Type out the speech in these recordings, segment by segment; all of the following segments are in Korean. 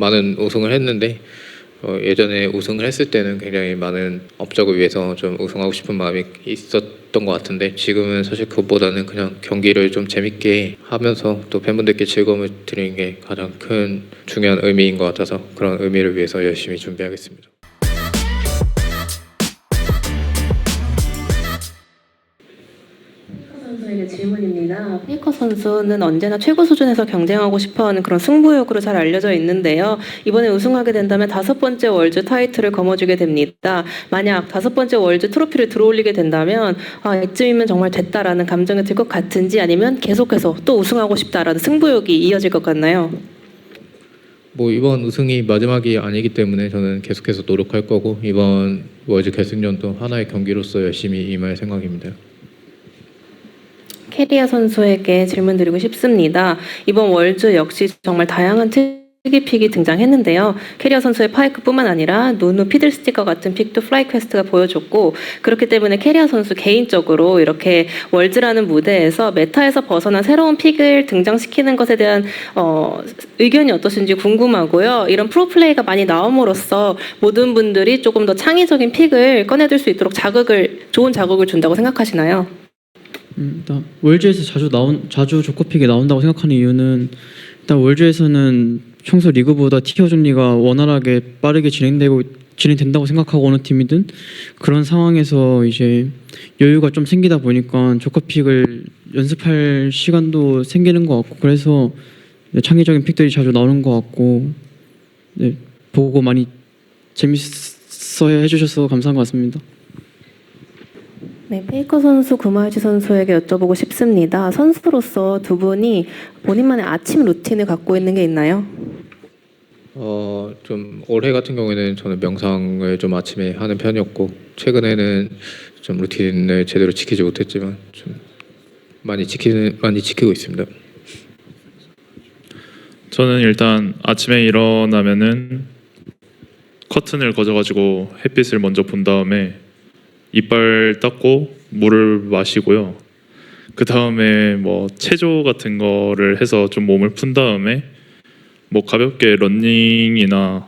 많은 우승을 했는데 예전에 우승을 했을 때는 굉장히 많은 업적을 위해서 좀 우승하고 싶은 마음이 있었던 것 같은데 지금은 사실 그것보다는 그냥 경기를 좀 재밌게 하면서 또 팬분들께 즐거움을 드리는 게 가장 큰 중요한 의미인 것 같아서 그런 의미를 위해서 열심히 준비하겠습니다. 선수에게 질문입니다. 페이커 선수는 언제나 최고 수준에서 경쟁하고 싶어하는 그런 승부욕으로 잘 알려져 있는데요. 이번에 우승하게 된다면 5번째 월드 타이틀을 거머쥐게 됩니다. 만약 5번째 월드 트로피를 들어올리게 된다면 이쯤이면 정말 됐다라는 감정이 들 것 같은지 아니면 계속해서 또 우승하고 싶다라는 승부욕이 이어질 것 같나요? 이번 우승이 마지막이 아니기 때문에 저는 계속해서 노력할 거고 이번 월드 결승전도 하나의 경기로서 열심히 임할 생각입니다. 캐리아 선수에게 질문 드리고 싶습니다. 이번 월드 역시 정말 다양한 특이픽이 등장했는데요. 캐리아 선수의 파이크뿐만 아니라 누누 피들스틱과 같은 픽도 플라이퀘스트가 보여줬고 그렇기 때문에 캐리아 선수 개인적으로 이렇게 월드라는 무대에서 메타에서 벗어난 새로운 픽을 등장시키는 것에 대한 의견이 어떠신지 궁금하고요. 이런 프로플레이가 많이 나옴으로써 모든 분들이 조금 더 창의적인 픽을 꺼내들 수 있도록 좋은 자극을 준다고 생각하시나요? 일단 월즈에서 자주 조커픽이 나온다고 생각하는 이유는 일단 월즈에서는 평소 리그보다 티어 정리가 원활하게 빠르게 진행된다고 생각하고 어느 팀이든 그런 상황에서 이제 여유가 좀 생기다 보니까 조커픽을 연습할 시간도 생기는 것 같고 그래서 창의적인 픽들이 자주 나오는 것 같고 보고 많이 재밌어 해주셔서 감사한 것 같습니다. 네, 페이커 선수, 구마유지 선수에게 여쭤보고 싶습니다. 선수로서 두 분이 본인만의 아침 루틴을 갖고 있는 게 있나요? 좀 올해 같은 경우에는 저는 명상을 좀 아침에 하는 편이었고 최근에는 좀 루틴을 제대로 지키지 못했지만 좀 많이 지키고 있습니다. 저는 일단 아침에 일어나면은 커튼을 거져가지고 햇빛을 먼저 본 다음에 이빨 닦고 물을 마시고요. 그 다음에 체조 같은 거를 해서 좀 몸을 푼 다음에 가볍게 러닝이나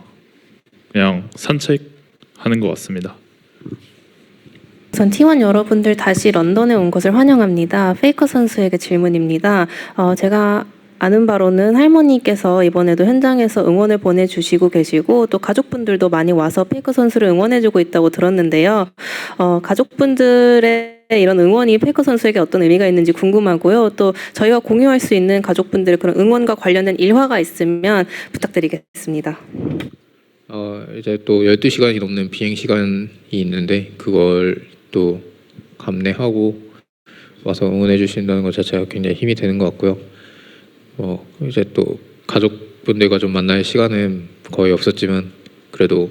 그냥 산책하는 것 같습니다. 우선 T1 여러분들 다시 런던에 온 것을 환영합니다. 페이커 선수에게 질문입니다. 제가 아는 바로는 할머니께서 이번에도 현장에서 응원을 보내주시고 계시고 또 가족분들도 많이 와서 페이커 선수를 응원해주고 있다고 들었는데요. 가족분들의 이런 응원이 페이커 선수에게 어떤 의미가 있는지 궁금하고요. 또 저희와 공유할 수 있는 가족분들의 그런 응원과 관련된 일화가 있으면 부탁드리겠습니다. 이제 또 12시간이 넘는 비행 시간이 있는데 그걸 또 감내하고 와서 응원해 주신다는 것 자체가 굉장히 힘이 되는 것 같고요. 이제 또 가족분들과 좀 만날 시간은 거의 없었지만 그래도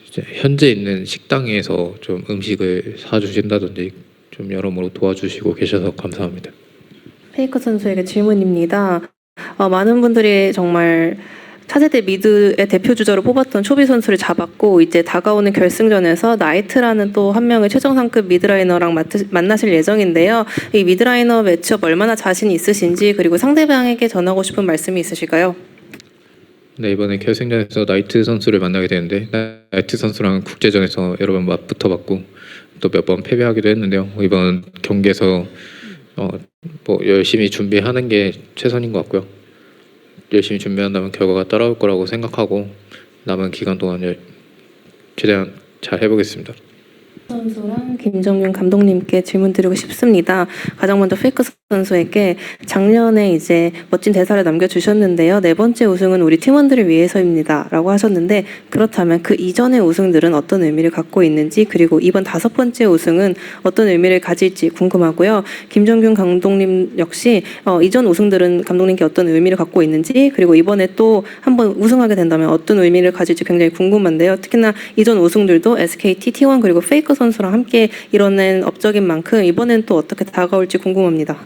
이제 현재 있는 식당에서 좀 음식을 사주신다든지 좀 여러모로 도와주시고 계셔서 감사합니다. 페이커 선수에게 질문입니다. 많은 분들이 정말 차세대 미드의 대표 주자로 뽑았던 초비 선수를 잡았고 이제 다가오는 결승전에서 나이트라는 또 한 명의 최정상급 미드라이너랑 만나실 예정인데요. 이 미드라이너 매치업 얼마나 자신 있으신지 그리고 상대방에게 전하고 싶은 말씀이 있으실까요? 네, 이번에 결승전에서 나이트 선수를 만나게 되는데 나이트 선수랑 국제전에서 여러 번 맞붙어봤고 또 몇 번 패배하기도 했는데요. 이번 경기에서 열심히 준비하는 게 최선인 것 같고요. 열심히 준비한다면 결과가 따라올 거라고 생각하고 남은 기간 동안 최대한 잘 해보겠습니다. 선수랑 김정윤 감독님께 질문 드리고 싶습니다. 가장 먼저 페이커 선수에게 작년에 이제 멋진 대사를 남겨주셨는데요. 4번째 우승은 우리 팀원들을 위해서입니다 라고 하셨는데 그렇다면 그 이전의 우승들은 어떤 의미를 갖고 있는지 그리고 이번 5번째 우승은 어떤 의미를 가질지 궁금하고요. 김정균 감독님 역시 이전 우승들은 감독님께 어떤 의미를 갖고 있는지 그리고 이번에 또 한번 우승하게 된다면 어떤 의미를 가질지 굉장히 궁금한데요. 특히나 이전 우승들도 SKT, T1 그리고 페이커 선수랑 함께 이뤄낸 업적인 만큼 이번엔 또 어떻게 다가올지 궁금합니다.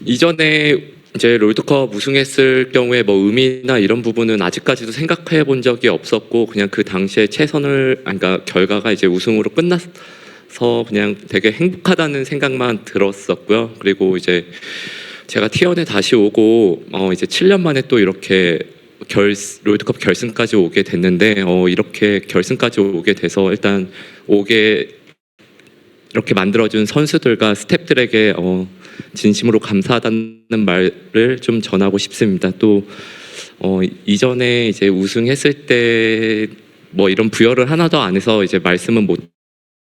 이전에 이제 롤드컵 우승했을 경우에 의미나 이런 부분은 아직까지도 생각해 본 적이 없었고 그냥 그 당시에 그러니까 결과가 이제 우승으로 끝나서 그냥 되게 행복하다는 생각만 들었었고요. 그리고 이제 제가 T1에 다시 오고 이제 7년 만에 또 이렇게 롤드컵 결승까지 오게 됐는데 이렇게 결승까지 오게 돼서 일단 이렇게 만들어준 선수들과 스태프들에게 진심으로 감사하다는 말을 좀 전하고 싶습니다. 또 이전에 이제 우승했을 때 뭐 이런 부여를 하나도 안 해서 이제 말씀은 못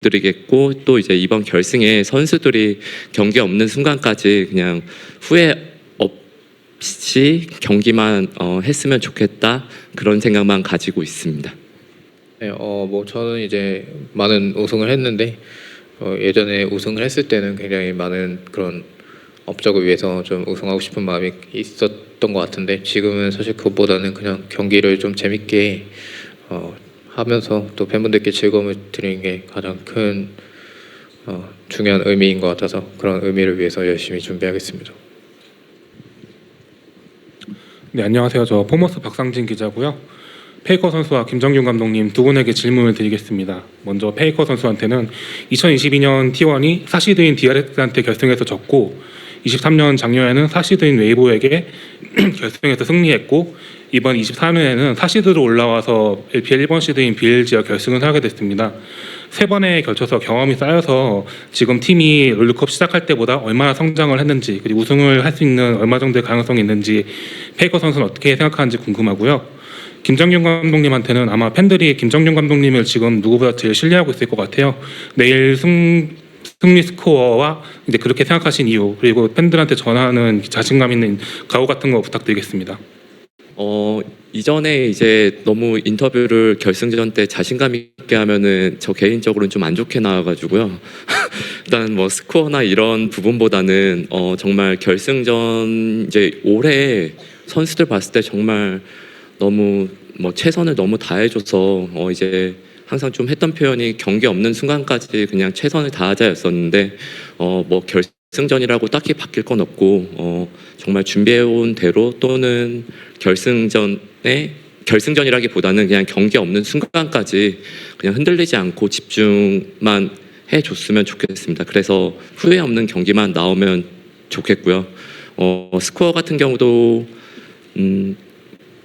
드리겠고, 또 이제 이번 결승에 선수들이 경기 없는 순간까지 그냥 후회 없이 경기만 했으면 좋겠다, 그런 생각만 가지고 있습니다. 네, 뭐 저는 이제 많은 우승을 했는데 예전에 우승을 했을 때는 굉장히 많은 그런 업적을 위해서 좀 우승하고 싶은 마음이 있었던 것 같은데, 지금은 사실 그것보다는 그냥 경기를 좀 재밌게 하면서 또 팬분들께 즐거움을 드리는 게 가장 큰 중요한 의미인 것 같아서 그런 의미를 위해서 열심히 준비하겠습니다. 네, 안녕하세요. 저 포머스 박상진 기자고요. 페이커 선수와 김정균 감독님 두 분에게 질문을 드리겠습니다. 먼저 페이커 선수한테는 2022년 T1이 사시드인 DRX한테 결승에서 졌고 23년 작년에는 사시드인 웨이보에게 결승에서 승리했고, 이번 24년에는 사시드로 올라와서 LPL 1번 시드인 BLG와 결승을 하게 됐습니다. 세 번에 걸쳐서 경험이 쌓여서 지금 팀이 롤드컵 시작할 때보다 얼마나 성장을 했는지, 그리고 우승을 할 수 있는 얼마 정도의 가능성이 있는지 페이커 선수는 어떻게 생각하는지 궁금하고요. 김정균 감독님한테는 아마 팬들이 김정균 감독님을 지금 누구보다 제일 신뢰하고 있을 것 같아요. 내일 승리 스코어와 이제 그렇게 생각하신 이유, 그리고 팬들한테 전하는 자신감 있는 각오 같은 거 부탁드리겠습니다. 이전에 이제 너무 인터뷰를 결승전 때 자신감 있게 하면은 저 개인적으로는 좀 안 좋게 나와가지고요. 일단 뭐 스코어나 이런 부분보다는 정말 결승전 이제 올해 선수들 봤을 때 정말 너무 뭐 최선을 너무 다해줘서 이제 항상 좀 했던 표현이 경기 없는 순간까지 그냥 최선을 다하자였었는데 뭐 결승전이라고 딱히 바뀔 건 없고 정말 준비해온 대로, 또는 결승전이라기보다는 그냥 경기 없는 순간까지 그냥 흔들리지 않고 집중만 해줬으면 좋겠습니다. 그래서 후회 없는 경기만 나오면 좋겠고요. 스코어 같은 경우도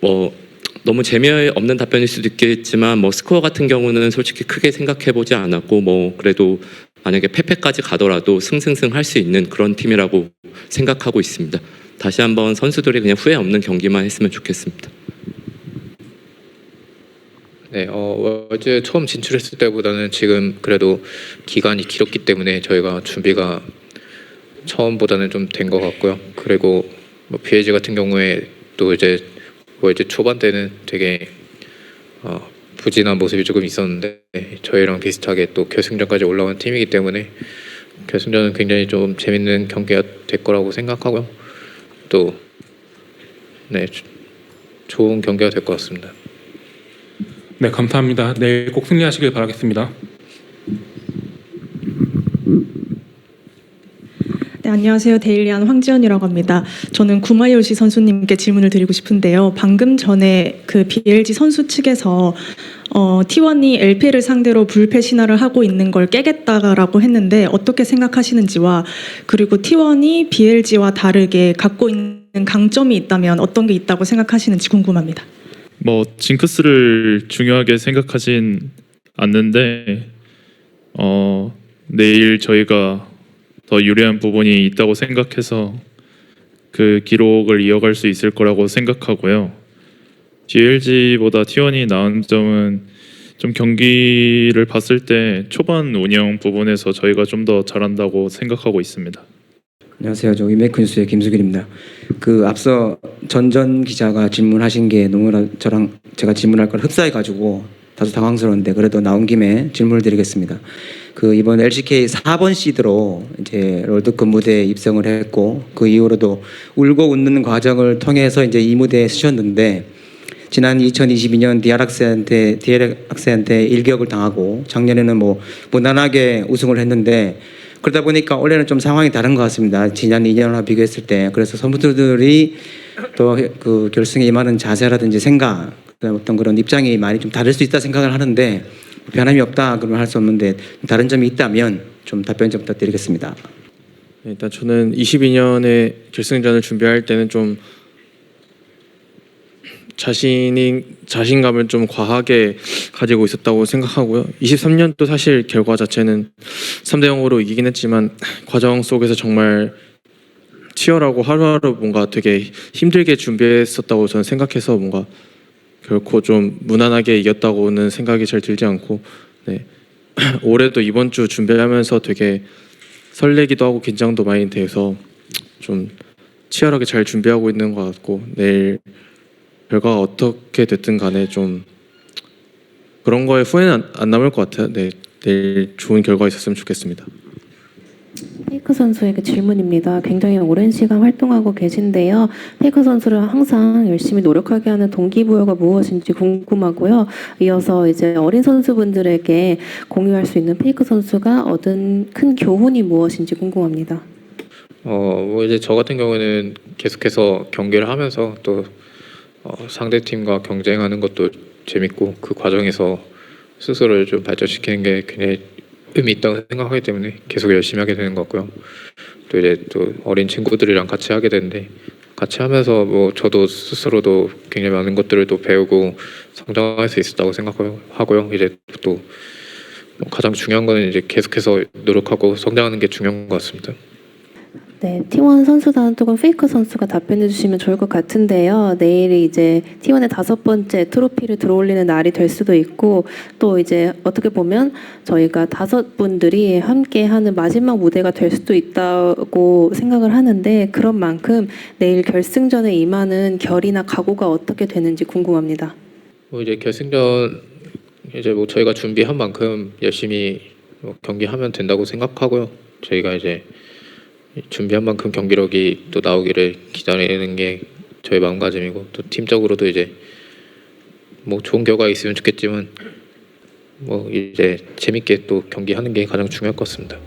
뭐 너무 재미없는 답변일 수도 있겠지만 뭐 스코어 같은 경우는 솔직히 크게 생각해보지 않았고, 뭐 그래도 만약에 패패까지 가더라도 승승승 할 수 있는 그런 팀이라고 생각하고 있습니다. 다시 한번 선수들이 그냥 후회 없는 경기만 했으면 좋겠습니다. 네, 월드 처음 진출했을 때보다는 지금 그래도 기간이 길었기 때문에 저희가 준비가 처음보다는 좀 된 것 같고요. 그리고 뭐 BLG 같은 경우에 또 이제 월드 초반 때는 되게 부진한 모습이 조금 있었는데, 저희랑 비슷하게 또 결승전까지 올라온 팀이기 때문에 결승전은 굉장히 좀 재밌는 경기가 될 거라고 생각하고요. 또 네, 좋은 경기가 될 것 같습니다. 네, 감사합니다. 내일 꼭 승리하시길 바라겠습니다. 네, 안녕하세요. 데일리안 황지연이라고 합니다. 저는 구마요시 선수님께 질문을 드리고 싶은데요. 방금 전에 그 BLG 선수 측에서 T1이 LPL을 상대로 불패 신화를 하고 있는 걸 깨겠다라고 했는데 어떻게 생각하시는지와, 그리고 T1이 BLG와 다르게 갖고 있는 강점이 있다면 어떤 게 있다고 생각하시는지 궁금합니다. 뭐 징크스를 중요하게 생각하진 않는데 내일 저희가 더 유리한 부분이 있다고 생각해서 그 기록을 이어갈 수 있을 거라고 생각하고요. BLG보다 T1이 나은 점은 좀 경기를 봤을 때 초반 운영 부분에서 저희가 좀 더 잘한다고 생각하고 있습니다. 안녕하세요. 저 위메이크 뉴스의 김수길입니다. 그 앞서 전전 기자가 질문하신 게 너무나 저랑 제가 질문할 걸 흡사해 가지고 다소 당황스러운데, 그래도 나온 김에 질문을 드리겠습니다. 그 이번 LCK 4번 시드로 이제 롤드컵 무대에 입성을 했고, 그 이후로도 울고 웃는 과정을 통해서 이제 이 무대에 서셨는데, 지난 2022년 DRX한테 일격을 당하고 작년에는 뭐 무난하게 우승을 했는데, 그러다 보니까 올해는 좀 상황이 다른 것 같습니다. 지난 2년과 비교했을 때. 그래서 선수들이 또 그 결승에 임하는 자세라든지 생각, 어떤 그런 입장이 많이 좀 다를 수 있다 생각을 하는데, 변함이 없다 그러면 할 수 없는데 다른 점이 있다면 좀 답변 좀 부탁드리겠습니다. 일단 저는 22년에 결승전을 준비할 때는 좀 자신감을 좀 과하게 가지고 있었다고 생각하고요. 23년도 사실 결과 자체는 3대 0으로 이기긴 했지만 과정 속에서 정말 치열하고 하루하루 뭔가 되게 힘들게 준비했었다고 저는 생각해서 뭔가 결코 좀 무난하게 이겼다고는 생각이 잘 들지 않고, 네. 올해도 이번 주 준비하면서 되게 설레기도 하고 긴장도 많이 돼서 좀 치열하게 잘 준비하고 있는 것 같고, 내일 결과가 어떻게 됐든 간에 좀 그런 거에 후회는 안 남을 것 같아요. 네, 내일 좋은 결과 있었으면 좋겠습니다. 페이커 선수에게 질문입니다. 굉장히 오랜 시간 활동하고 계신데요. 페이커 선수를 항상 열심히 노력하게 하는 동기부여가 무엇인지 궁금하고요. 이어서 이제 어린 선수분들에게 공유할 수 있는 페이커 선수가 얻은 큰 교훈이 무엇인지 궁금합니다. 뭐 이제 저 같은 경우는 계속해서 경기를 하면서 또 상대 팀과 경쟁하는 것도 재밌고 그 과정에서 스스로를 좀 발전시키는 게 굉장히 의미 있다고 생각하기 때문에 계속 열심히 하게 되는 것 같고요. 또 이제 또 어린 친구들이랑 같이 하게 되는데 같이 하면서 뭐 저도 스스로도 굉장히 많은 것들을 또 배우고 성장할 수 있었다고 생각하고요. 이제 또 가장 중요한 거는 이제 계속해서 노력하고 성장하는 게 중요한 것 같습니다. 네, T1 선수단 또는 페이커 선수가 답변해 주시면 좋을 것 같은데요. 내일이 이제 T1의 5번째 트로피를 들어올리는 날이 될 수도 있고 또 이제 어떻게 보면 저희가 5분들이 함께하는 마지막 무대가 될 수도 있다고 생각을 하는데 그런 만큼 내일 결승전에 임하는 결이나 각오가 어떻게 되는지 궁금합니다. 뭐 이제 결승전 이제 뭐 저희가 준비한 만큼 열심히 뭐 경기하면 된다고 생각하고요. 저희가 이제 준비한 만큼 경기력이 또 나오기를 기다리는 게 저희 마음가짐이고 또 팀적으로도 이제 뭐 좋은 결과 있으면 좋겠지만 뭐 이제 재밌게 또 경기하는 게 가장 중요할 것 같습니다.